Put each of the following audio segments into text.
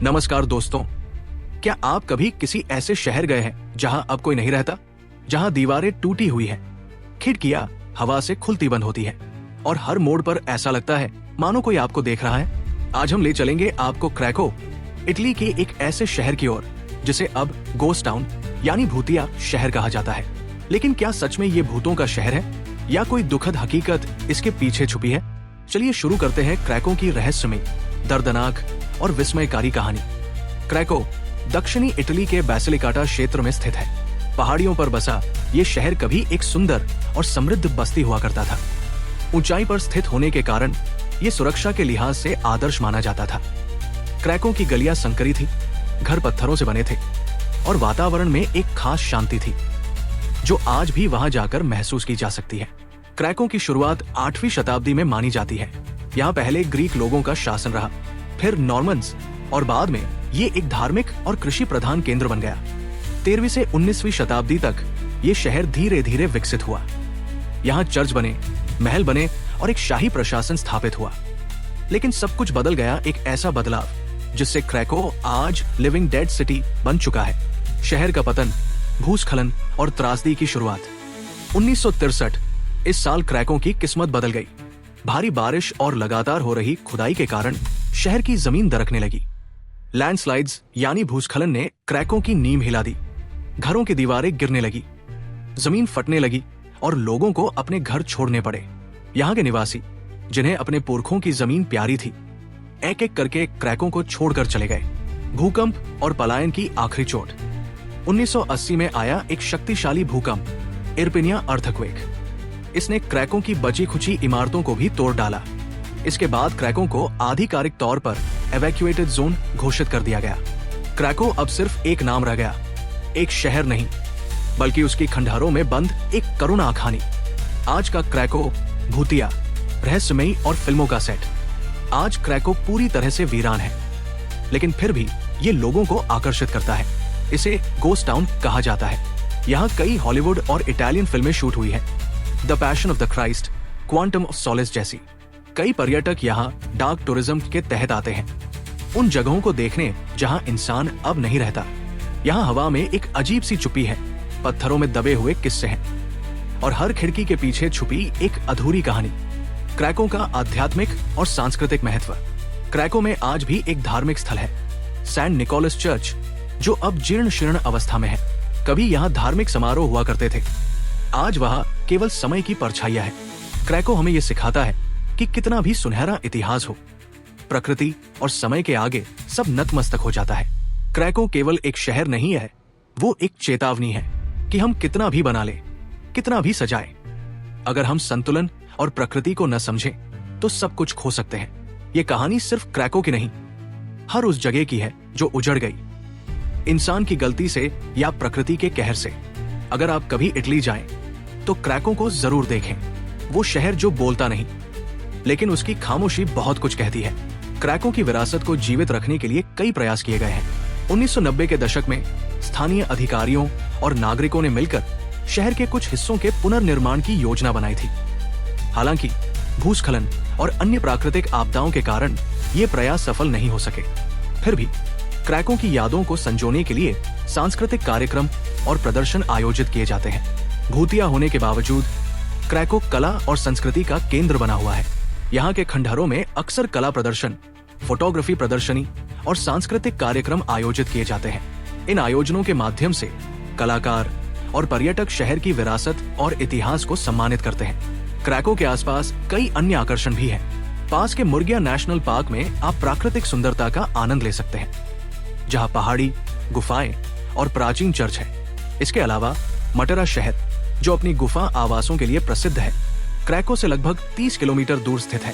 नमस्कार दोस्तों, क्या आप कभी किसी ऐसे शहर गए हैं जहां अब कोई नहीं रहता, जहां दीवारें टूटी हुई हैं, खिड़कियां हवा से खुलती बंद होती है और हर मोड़ पर ऐसा लगता है मानो कोई आपको देख रहा है। आज हम ले चलेंगे आपको क्रैको, इटली के एक ऐसे शहर की ओर जिसे अब गोस्ट टाउन यानी भूतिया शहर कहा जाता है। लेकिन क्या सच में ये भूतों का शहर है या कोई दुखद हकीकत इसके पीछे छुपी है? चलिए शुरू करते हैं क्रैको की रहस्यमय, दर्दनाक और विस्मयकारी कहानी। क्रैको दक्षिणी इटली के बैसिलिकाटा क्षेत्र में स्थित है। पहाड़ियों पर बसा ये शहर कभी एक सुंदर और समृद्ध बस्ती हुआ करता था। ऊंचाई पर स्थित होने के कारण ये सुरक्षा के लिहाज से आदर्श माना जाता था। क्रैको की गलियां संकरी थी, घर पत्थरों से बने थे और वातावरण में एक खास शांति थी जो आज भी वहां जाकर महसूस की जा सकती है। क्रैको की शुरुआत 8वीं शताब्दी में मानी जाती है। यहाँ पहले ग्रीक लोगों का शासन रहा, फिर नॉर्मन्स और बाद में ये एक धार्मिक और कृषि प्रधान केंद्र बन गया। 13वीं से 19वीं शताब्दी तक ये शहर धीरे धीरे विकसित हुआ। यहाँ चर्च बने, महल बने और एक शाही प्रशासन स्थापित हुआ। लेकिन सब कुछ बदल गया एक ऐसा बदलाव जिससे क्रैको आज लिविंग डेड सिटी बन चुका है। शहर का पतन, भूस्खलन और त्रासदी की शुरुआत। 1963 इस साल क्रैको की किस्मत बदल गई। भारी बारिश और लगातार हो रही खुदाई के कारण शहर की जमीन दरकने लगी। लैंडस्लाइड्स यानी भूस्खलन ने क्रैको की नींव हिला दी। घरों की दीवारें गिरने लगी, जमीन फटने लगी और लोगों को अपने घर छोड़ने पड़े। यहाँ के निवासी, जिन्हें अपने पुरखों की जमीन प्यारी थी, एक एक करके क्रैको को छोड़कर चले गए। भूकंप और पलायन की आखिरी चोट। 1980 में आया एक शक्तिशाली भूकंप, इरपिनिया अर्थक्वेक। इसने क्रैको की बची खुची इमारतों को भी तोड़ डाला। इसके बाद क्रैको को आधिकारिक तौर पर एवैक्यूएटेड जोन घोषित कर दिया गया। क्रैको अब सिर्फ एक नाम रह गया, एक शहर नहीं, बल्कि उसकी खंडहरों में बंद एक करुण कहानी। आज का क्रैको भूतिया, रहस्यमयी और फिल्मों का सेट। आज क्रैको पूरी तरह से वीरान है, लेकिन फिर भी ये लोगों को आकर्षित करता है। इसे गोस्ट टाउन कहा जाता है। यहाँ कई हॉलीवुड और इटालियन फिल्में शूट हुई है। The passion of the Christ, quantum of solace जैसी। कई पर्यटक यहाँ डार्क टूरिज्म के तहत आते हैं, उन जगहों को देखने जहाँ इंसान अब नहीं रहता। यहाँ हवा में एक अजीब सी चुप्पी है, पत्थरों में दबे हुए किस्से हैं और हर खिड़की के पीछे छुपी एक अधूरी कहानी। क्रैको का आध्यात्मिक और सांस्कृतिक महत्व। क्रैको में आज भी एक धार्मिक स्थल है, सेंट निकोलस चर्च, जो अब जीर्ण शीर्ण अवस्था में है। कभी यहाँ धार्मिक समारोह हुआ करते थे, आज वहाँ केवल समय की परछाइयां है। क्रैको हमें ये सिखाता है कि कितना भी सुनहरा इतिहास हो, प्रकृति और समय के आगे सब नतमस्तक हो जाता है। क्रैको केवल एक शहर नहीं है, वो एक चेतावनी है कि हम कितना भी बना लें, कितना भी सजाएं, अगर हम संतुलन और प्रकृति को न समझें तो सब कुछ खो सकते हैं। ये कहानी सिर्फ क्रैको की नहीं, हर उस जगह की है जो उजड़ गई, इंसान की गलती से या प्रकृति के कहर से। अगर आप कभी इटली जाएं, तो क्रैको को जरूर देखें। वो शहर जो बोलता नहीं, लेकिन उसकी खामोशी बहुत कुछ कहती है। क्रैको की विरासत को जीवित रखने के लिए कई प्रयास किए गए हैं। 1990 के दशक में स्थानीय अधिकारियों और नागरिकों ने मिलकर शहर के कुछ हिस्सों के पुनर्निर्माण की योजना बनाई थी। हालांकि भूस्खलन और अन्य प्राकृतिक आपदाओं के कारण ये प्रयास सफल नहीं हो सके। फिर भी क्रैको की यादों को संजोने के लिए सांस्कृतिक कार्यक्रम और प्रदर्शन आयोजित किए जाते हैं। भूतिया होने के बावजूद क्रैको कला और संस्कृति का केंद्र बना हुआ है। यहाँ के खंडहरों में अक्सर कला प्रदर्शन, फोटोग्राफी प्रदर्शनी और सांस्कृतिक कार्यक्रम आयोजित किए जाते हैं। इन आयोजनों के माध्यम से कलाकार और पर्यटक शहर की विरासत और इतिहास को सम्मानित करते हैं। क्रैको के आसपास कई अन्य आकर्षण भी हैं। पास के मुर्गिया नेशनल पार्क में आप प्राकृतिक सुंदरता का आनंद ले सकते हैं, जहाँ पहाड़ी, गुफाएं और प्राचीन चर्च है। इसके अलावा मटेरा शहर, जो अपनी गुफा आवासों के लिए प्रसिद्ध है, क्रैको से लगभग 30 किलोमीटर दूर स्थित है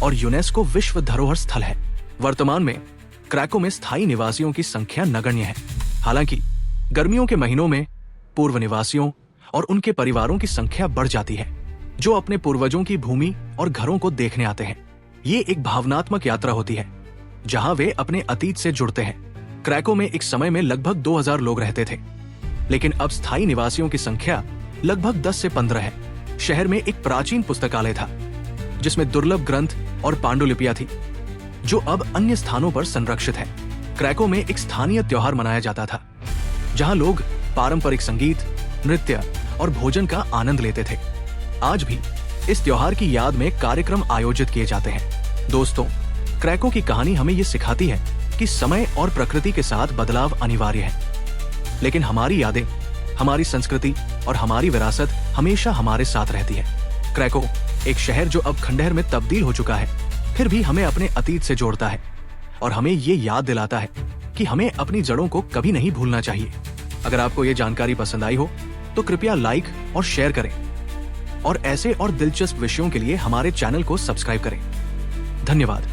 और यूनेस्को विश्व धरोहर स्थल है। वर्तमान में क्रैको में स्थायी निवासियों की संख्या नगण्य है। हालांकि गर्मियों के महीनों में पूर्व निवासियों और उनके परिवारों की संख्या बढ़ जाती है, जो अपने पूर्वजों की भूमि और घरों को देखने आते हैं। ये एक भावनात्मक यात्रा होती है, जहां वे अपने अतीत से जुड़ते हैं। क्रैको में एक समय में लगभग 2000 लोग रहते थे, लेकिन अब स्थायी निवासियों की संख्या लगभग 10 से 15 है। शहर में एक प्राचीन पुस्तकालय था, जिसमें दुर्लभ ग्रंथ और पांडुलिपियां थी, जो अब अन्य स्थानों पर संरक्षित है। क्रैको में एक स्थानीय त्योहार मनाया जाता था, जहां लोग पारंपरिक संगीत, नृत्य और भोजन का आनंद लेते थे। आज भी इस त्योहार की याद में कार्यक्रम आयोजित किए जाते हैं। दोस्तों, क्रैको की कहानी हमें ये सिखाती है कि समय और प्रकृति के साथ बदलाव अनिवार्य है, लेकिन हमारी यादें, हमारी संस्कृति और हमारी विरासत हमेशा हमारे साथ रहती है। क्रैको एक शहर जो अब खंडहर में तब्दील हो चुका है, फिर भी हमें अपने अतीत से जोड़ता है और हमें ये याद दिलाता है कि हमें अपनी जड़ों को कभी नहीं भूलना चाहिए। अगर आपको ये जानकारी पसंद आई हो तो कृपया लाइक और शेयर करें और ऐसे और दिलचस्प विषयों के लिए हमारे चैनल को सब्सक्राइब करें। धन्यवाद।